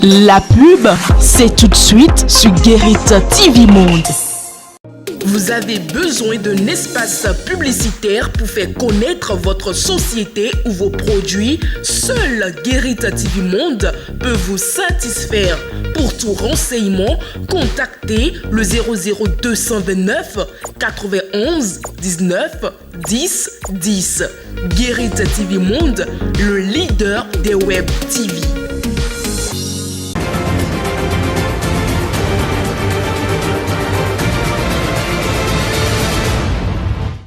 La pub, c'est tout de suite sur Guérit TV Monde. Vous avez besoin d'un espace publicitaire pour faire connaître votre société ou vos produits? Seul Guérit TV Monde peut vous satisfaire. Pour tout renseignement, contactez le 00229 91 19 10 10. Guérit TV Monde, le leader des web TV.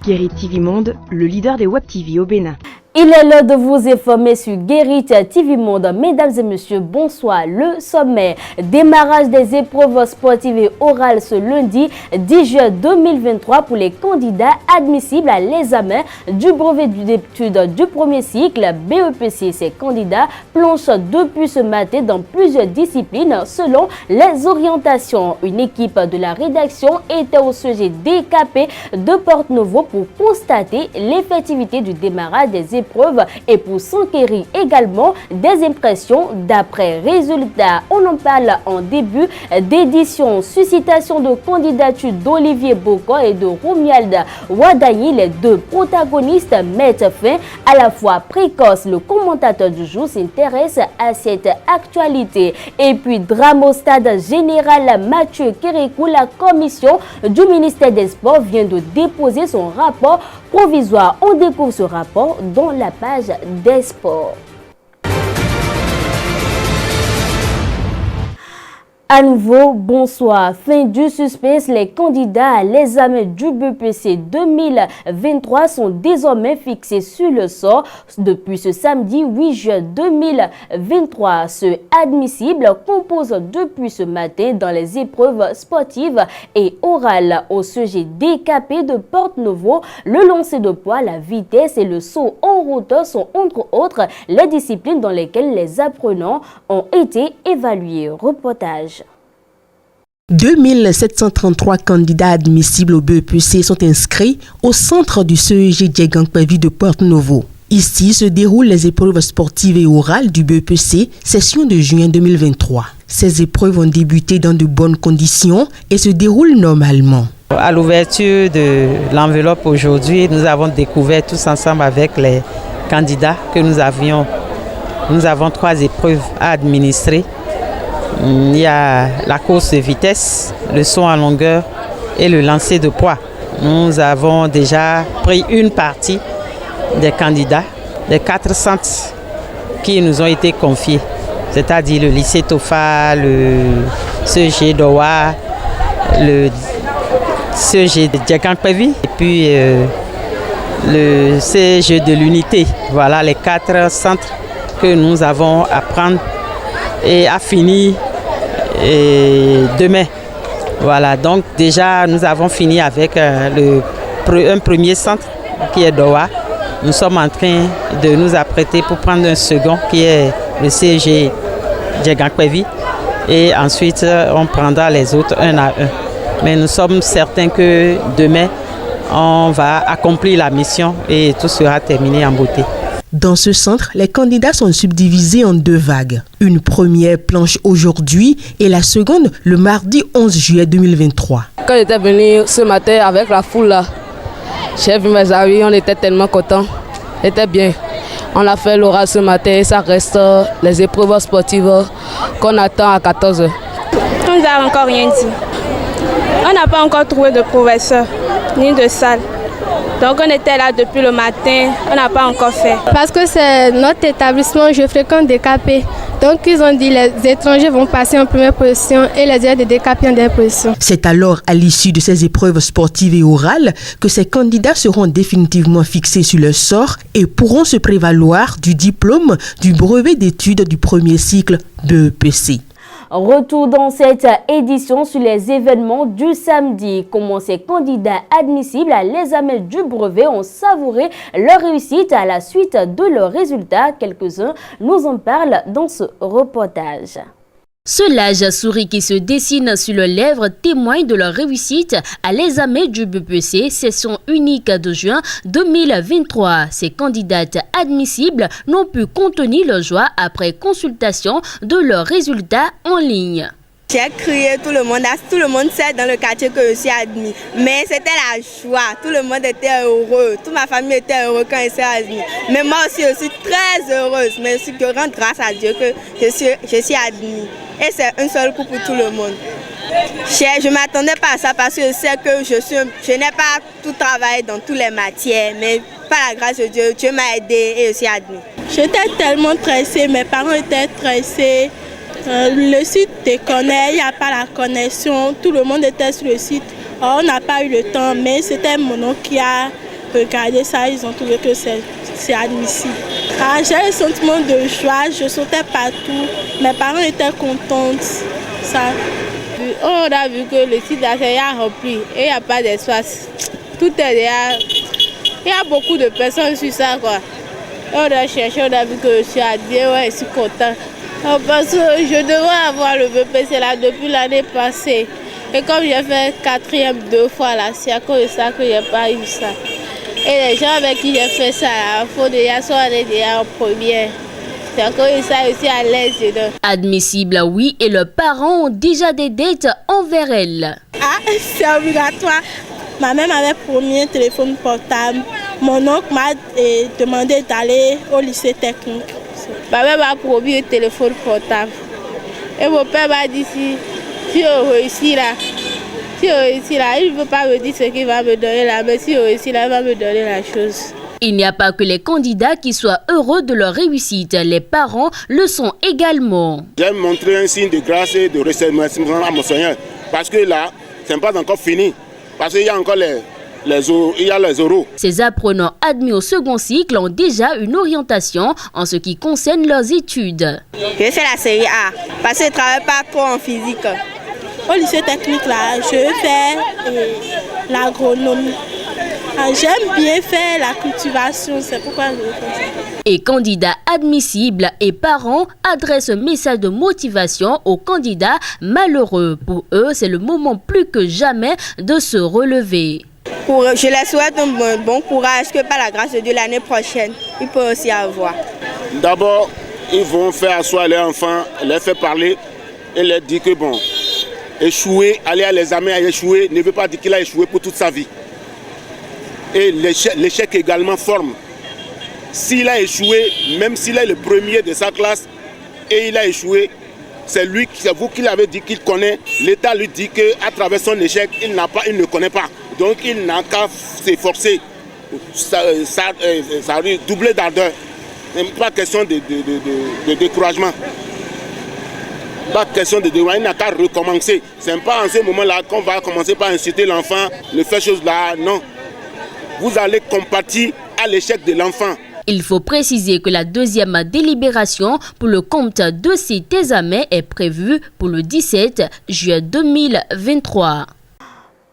Guérit TV Monde, le leader des web TV au Bénin. Il est l'heure de vous informer sur Guérit TV Monde. Mesdames et messieurs, bonsoir. Le sommet, démarrage des épreuves sportives et orales ce lundi 10 juin 2023 pour les candidats admissibles à l'examen du brevet d'études du premier cycle BEPC. Ces candidats plongent depuis ce matin dans plusieurs disciplines selon les orientations. Une équipe de la rédaction était au sujet DKP de Porte-Novo pour constater l'effectivité du démarrage des épreuves et pour s'enquérir également des impressions d'après résultats. On en parle en début d'édition. Suscitation de candidature d'Olivier Bocor et de Romuald Wadani, les deux protagonistes mettent fin à la fois précoce. Le commentateur du jour s'intéresse à cette actualité. Et puis drame au stade général Mathieu Kérékou, la commission du ministère des Sports vient de déposer son rapport provisoire. On découvre ce rapport dans la page des sports. À nouveau, bonsoir. Fin du suspense, les candidats à l'examen du BEPC 2023 sont désormais fixés sur le sort depuis ce samedi 8 juin 2023. Ceux admissibles composent depuis ce matin dans les épreuves sportives et orales au sujet DKP de Porte-Novo. Le lancer de poids, la vitesse et le saut en hauteur sont entre autres les disciplines dans lesquelles les apprenants ont été évalués. Reportage. 2733 candidats admissibles au BEPC sont inscrits au centre du CEG Djegangpevi de Porte-Novo. Ici se déroulent les épreuves sportives et orales du BEPC, session de juin 2023. Ces épreuves ont débuté dans de bonnes conditions et se déroulent normalement. À l'ouverture de l'enveloppe aujourd'hui, nous avons découvert tous ensemble avec les candidats que nous avons 3 épreuves à administrer. Il y a la course de vitesse, le saut en longueur et le lancer de poids. Nous avons déjà pris une partie des candidats, des 4 centres qui nous ont été confiés, c'est-à-dire le lycée Tofa, le CEG d'Owa, le CEG de Djegangpevi et puis le CEG de l'unité. Voilà les 4 centres que nous avons à prendre et à finir demain. Voilà, donc déjà nous avons fini avec un premier centre qui est Doha. Nous sommes en train de nous apprêter pour prendre un second qui est le CEG Djegangpevi et ensuite on prendra les autres un à un. Mais nous sommes certains que demain on va accomplir la mission et tout sera terminé en beauté. Dans ce centre, les candidats sont subdivisés en 2 vagues. Une première planche aujourd'hui et la seconde le mardi 11 juillet 2023. Quand j'étais venu ce matin avec la foule là, j'ai vu mes amis, on était tellement contents. C'était bien. On a fait l'oral ce matin et ça reste les épreuves sportives qu'on attend à 14h. On nous a encore rien dit. On n'a pas encore trouvé de professeur ni de salle. Donc on était là depuis le matin, on n'a pas encore fait. Parce que c'est notre établissement, je fréquente DKP. Donc ils ont dit les étrangers vont passer en première position et les aides de DKP en dernière position. C'est alors à l'issue de ces épreuves sportives et orales que ces candidats seront définitivement fixés sur leur sort et pourront se prévaloir du diplôme du brevet d'études du premier cycle BEPC. Retour dans cette édition sur les événements du samedi. Comment ces candidats admissibles à l'examen du brevet ont savouré leur réussite à la suite de leurs résultats. Quelques-uns nous en parlent dans ce reportage. Ce large sourire qui se dessine sur leurs lèvres témoigne de leur réussite à l'examen du BPC session unique de juin 2023. Ces candidates admissibles n'ont pu contenir leur joie après consultation de leurs résultats en ligne. J'ai crié, tout le monde sait dans le quartier que je suis admise. Mais c'était la joie, tout le monde était heureux, toute ma famille était heureuse quand je suis admise. Mais moi aussi, je suis très heureuse, mais je rends grâce à Dieu que je suis admise. Et c'est un seul coup pour tout le monde. Je ne m'attendais pas à ça parce que je sais que je n'ai pas tout travaillé dans toutes les matières, mais par la grâce de Dieu, Dieu m'a aidé et je suis admise. J'étais tellement stressée, mes parents étaient stressés. Le site déconnait, il n'y a pas la connexion, tout le monde était sur le site. On n'a pas eu le temps, mais c'était mon oncle qui a regardé ça, ils ont trouvé que c'est admissible. J'ai le sentiment de joie, je sautais partout, mes parents étaient contents. On a vu que le site est rempli et il n'y a pas d'espace. Tout est derrière. Il y a beaucoup de personnes sur ça, quoi. Et on a cherché, on a vu que je suis admis, ouais, je suis content. Parce que je devrais avoir le BPC là depuis l'année passée. Et comme j'ai fait 4e 2 fois là, c'est à cause de ça que je n'ai pas eu ça. Et les gens avec qui j'ai fait ça, il faut déjà soit aller déjà en première. C'est à cause de ça aussi à l'aise dedans. Admissible, oui, et leurs parents ont déjà des dates envers elle. Ah, c'est obligatoire. Ma mère m'avait promis un téléphone portable. Mon oncle m'a demandé d'aller au lycée technique. Ma mère m'a promis un téléphone portable. Et mon père m'a dit si on réussit là, il ne veut pas me dire ce qu'il va me donner là, mais si on réussit là, il va me donner la chose. Il n'y a pas que les candidats qui soient heureux de leur réussite, les parents le sont également. J'ai montré un signe de grâce et de remerciement à mon Seigneur, parce que là, ce n'est pas encore fini, parce qu'il y a encore les oraux. Ces apprenants admis au second cycle ont déjà une orientation en ce qui concerne leurs études. Je fais la série A parce que je ne travaille pas trop en physique. Au lycée technique, là, je fais l'agronomie. J'aime bien faire la cultivation, c'est pourquoi je le fais. Et candidats admissibles et parents adressent un message de motivation aux candidats malheureux. Pour eux, c'est le moment plus que jamais de se relever. Je leur souhaite un bon courage, que par la grâce de Dieu, l'année prochaine, ils peuvent aussi avoir. D'abord, ils vont faire asseoir leurs enfants, les faire parler et leur dire que bon, échouer, aller à l'examen à échouer, ne veut pas dire qu'il a échoué pour toute sa vie. Et l'échec également forme. S'il a échoué, même s'il est le premier de sa classe et il a échoué, c'est vous qui l'avez dit qu'il connaît. L'État lui dit qu'à travers son échec, il ne connaît pas. Donc il n'a qu'à s'efforcer. Ça doubler d'ardeur. Pas question de découragement. Pas question de découragement, il n'a qu'à recommencer. Ce n'est pas en ce moment-là qu'on va commencer par inciter l'enfant, le faire chose là, non. Vous allez compatir à l'échec de l'enfant. Il faut préciser que la deuxième délibération pour le compte de cet examen est prévue pour le 17 juillet 2023.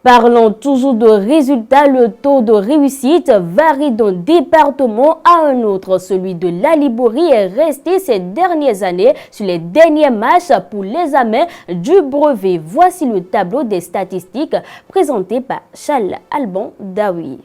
Parlons toujours de résultats, le taux de réussite varie d'un département à un autre. Celui de la Liborie est resté ces dernières années sur les dernières marches pour l'examen du brevet. Voici le tableau des statistiques présenté par Charles Alban Daoui.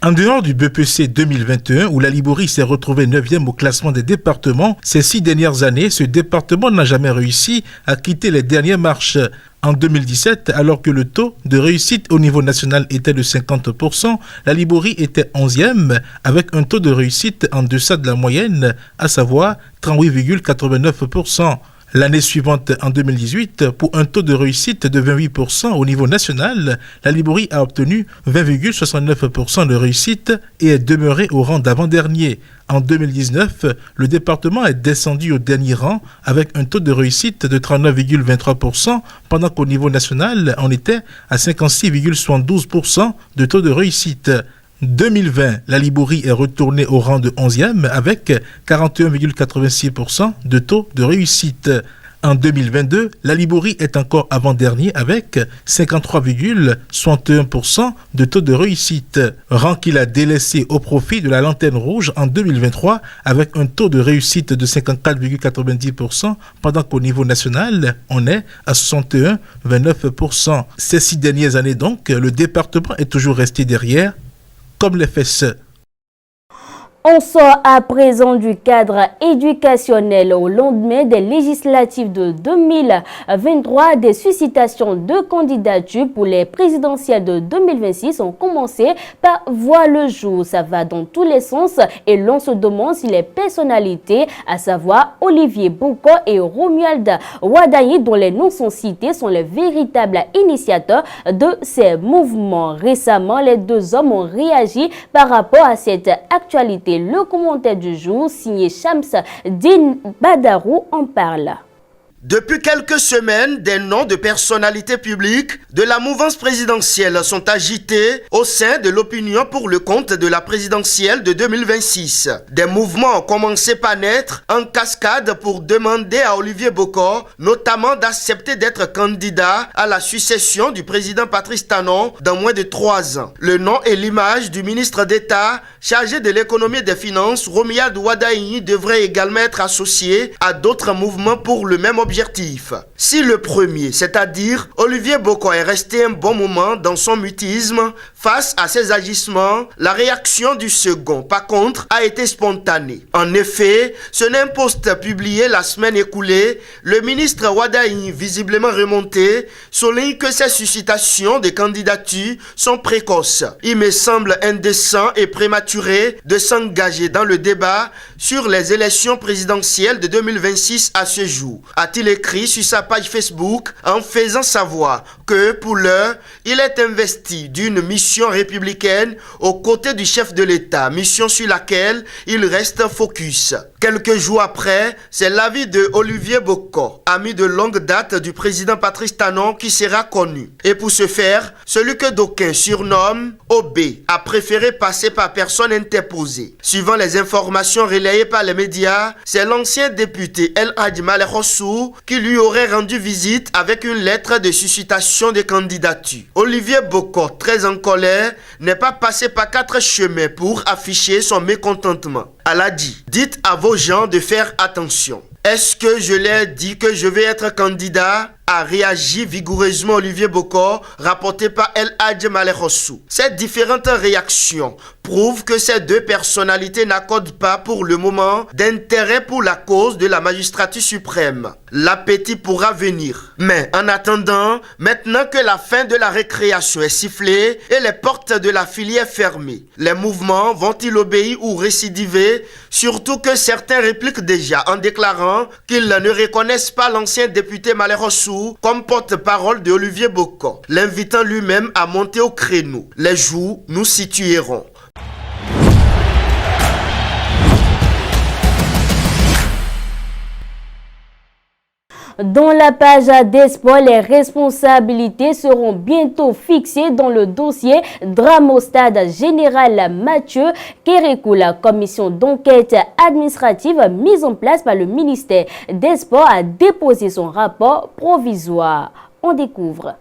En dehors du BPC 2021, où la Liborie s'est retrouvée 9e au classement des départements, ces 6 dernières années, ce département n'a jamais réussi à quitter les dernières marches. En 2017, alors que le taux de réussite au niveau national était de 50%, la Liborie était 11e, avec un taux de réussite en deçà de la moyenne, à savoir 38,89%. L'année suivante, en 2018, pour un taux de réussite de 28% au niveau national, la Liborie a obtenu 20,69% de réussite et est demeurée au rang d'avant-dernier. En 2019, le département est descendu au dernier rang avec un taux de réussite de 39,23%, pendant qu'au niveau national, on était à 56,72% de taux de réussite. 2020, la Liborie est retournée au rang de 11e avec 41,86% de taux de réussite. En 2022, la Liborie est encore avant-dernier avec 53,61% de taux de réussite, rang qu'il a délaissé au profit de la Lanterne Rouge en 2023 avec un taux de réussite de 54,90%, pendant qu'au niveau national, on est à 61,29%. Ces 6 dernières années donc, le département est toujours resté derrière, comme les FSE. On sort à présent du cadre éducationnel au lendemain des législatives de 2023. Des suscitations de candidatures pour les présidentielles de 2026 ont commencé par voir le jour. Ça va dans tous les sens et l'on se demande si les personnalités, à savoir Olivier Boko et Romuald Wadayi, dont les noms sont cités, sont les véritables initiateurs de ces mouvements. Récemment, les deux hommes ont réagi par rapport à cette actualité. Le commentaire du jour, signé Shams Din Badarou, en parle. Depuis quelques semaines, des noms de personnalités publiques de la mouvance présidentielle sont agités au sein de l'opinion pour le compte de la présidentielle de 2026. Des mouvements ont commencé par naître en cascade pour demander à Olivier Boko, notamment d'accepter d'être candidat à la succession du président Patrice Talon dans moins de 3 ans. Le nom et l'image du ministre d'État chargé de l'économie et des finances, Romuald Wadayi, devraient également être associés à d'autres mouvements pour le même objectif. Si le premier, c'est-à-dire Olivier Boko, est resté un bon moment dans son mutisme face à ses agissements, la réaction du second, par contre, a été spontanée. En effet, sur un post publié la semaine écoulée, le ministre Wadayi, visiblement remonté, souligne que ces suscitations de candidatures sont précoces. Il me semble indécent et prématuré de s'engager dans le débat sur les élections présidentielles de 2026 à ce jour, a-t-il écrit sur sa page Facebook en faisant savoir que pour l'heure, il est investi d'une mission républicaine aux côtés du chef de l'État, mission sur laquelle il reste focus. Quelques jours après, c'est l'avis de Olivier Boko, ami de longue date du président Patrice Talon, qui sera connu. Et pour ce faire, celui que d'aucuns surnomment OB a préféré passer par personne interposée. Suivant les informations relayées par les médias, c'est l'ancien député El Hadji Malek Hossou qui lui aurait rendu visite avec une lettre de suscitation de candidature. Olivier Boko, très en colère, n'est pas passé par 4 chemins pour afficher son mécontentement. Elle a dit, dites à vos gens de faire attention. Est-ce que je leur dis que je vais être candidat? A réagi vigoureusement Olivier Boko, rapporté par El Hadji Malek Hossou. Ces différentes réactions prouvent que ces deux personnalités n'accordent pas pour le moment d'intérêt pour la cause de la magistrature suprême. L'appétit pourra venir. Mais en attendant, maintenant que la fin de la récréation est sifflée et les portes de la filière fermées, les mouvements vont-ils obéir ou récidiver? Surtout que certains répliquent déjà en déclarant qu'ils ne reconnaissent pas l'ancien député Malek Hossou comme porte-parole de Olivier Boko, l'invitant lui-même à monter au créneau. Les jours nous situeront. Dans la page des sports, les responsabilités seront bientôt fixées dans le dossier drame au stade général Mathieu Kérékou. La commission d'enquête administrative mise en place par le ministère des Sports a déposé son rapport provisoire. On découvre.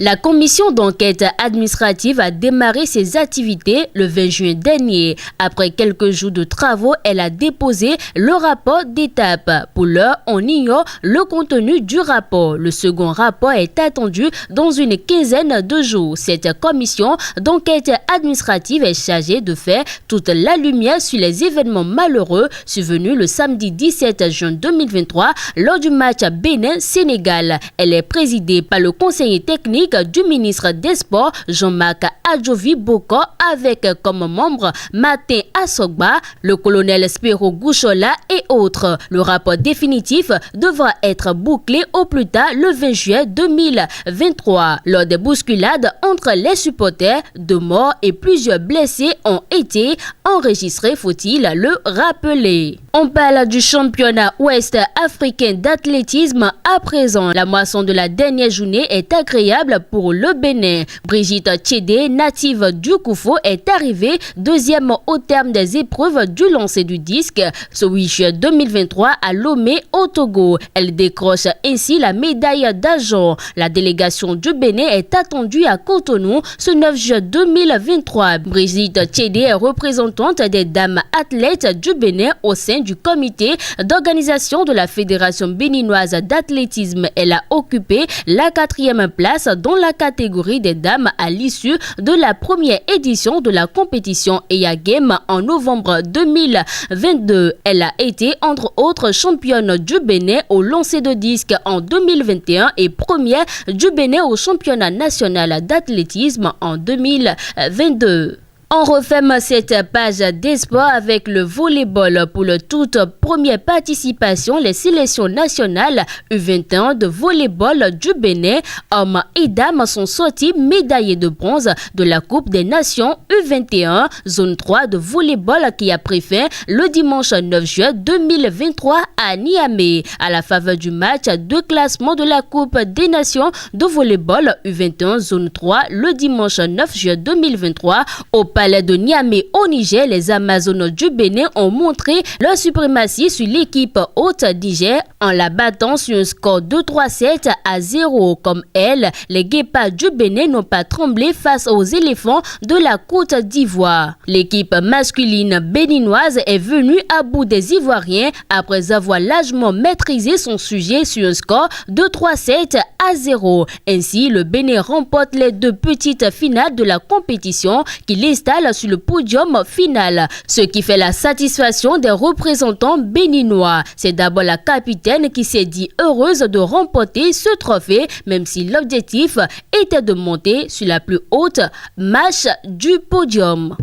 La commission d'enquête administrative a démarré ses activités le 20 juin dernier. Après quelques jours de travaux, elle a déposé le rapport d'étape. Pour l'heure, on ignore le contenu du rapport. Le second rapport est attendu dans une quinzaine de jours. Cette commission d'enquête administrative est chargée de faire toute la lumière sur les événements malheureux survenus le samedi 17 juin 2023 lors du match Bénin-Sénégal. Elle est présidée par le conseiller technique du ministre des Sports, Jean-Marc Adjovi Boko, avec comme membre Martin Assogba, le colonel Spiro Gouchola et autres. Le rapport définitif devra être bouclé au plus tard le 20 juillet 2023. Lors des bousculades entre les supporters, 2 morts et plusieurs blessés ont été enregistrés, faut-il le rappeler. On parle du championnat ouest africain d'athlétisme à présent. La moisson de la dernière journée est agréable pour le Bénin. Brigitte Tchédé, native du Koufo, est arrivée deuxième au terme des épreuves du lancer du disque ce 8 juillet 2023 à Lomé au Togo. Elle décroche ainsi la médaille d'argent. La délégation du Bénin est attendue à Cotonou ce 9 juillet 2023. Brigitte Tchédé est représentante des dames athlètes du Bénin au sein du comité d'organisation de la Fédération béninoise d'athlétisme. Elle a occupé la 4e place dans la catégorie des dames à l'issue de la première édition de la compétition EA Game en novembre 2022. Elle a été entre autres championne du Bénin au lancer de disque en 2021 et première du Bénin au championnat national d'athlétisme en 2022. On referme cette page des sports avec le volleyball. Pour la toute première participation, les sélections nationales U21 de volleyball du Bénin, hommes et dames, sont sortis médaillés de bronze de la Coupe des Nations U21, zone 3 de volleyball qui a pris fin le dimanche 9 juillet 2023 à Niamey. À la faveur du match de classement de la Coupe des Nations de volleyball U21, zone 3, le dimanche 9 juillet 2023, au palais de Niamey au Niger, les Amazones du Bénin ont montré leur suprématie sur l'équipe haute Niger en la battant sur un score de 3-7 à 0. Comme elle, les guépards du Bénin n'ont pas tremblé face aux éléphants de la Côte d'Ivoire. L'équipe masculine béninoise est venue à bout des Ivoiriens après avoir largement maîtrisé son sujet sur un score de 3-7 à 0. Ainsi, le Bénin remporte les deux petites finales de la compétition qui l'installent sur le podium final, ce qui fait la satisfaction des représentants béninois. C'est d'abord la capitaine qui s'est dit heureuse de remporter ce trophée, même si l'objectif était de monter sur la plus haute marche du podium.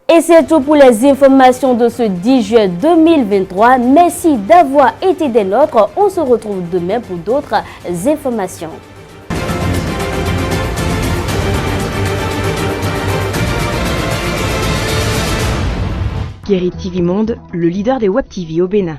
Et c'est tout pour les informations de ce 10 juillet 2023. Merci d'avoir été des nôtres. On se retrouve demain pour d'autres informations. Guérit TV Monde, le leader des Web TV au Bénin.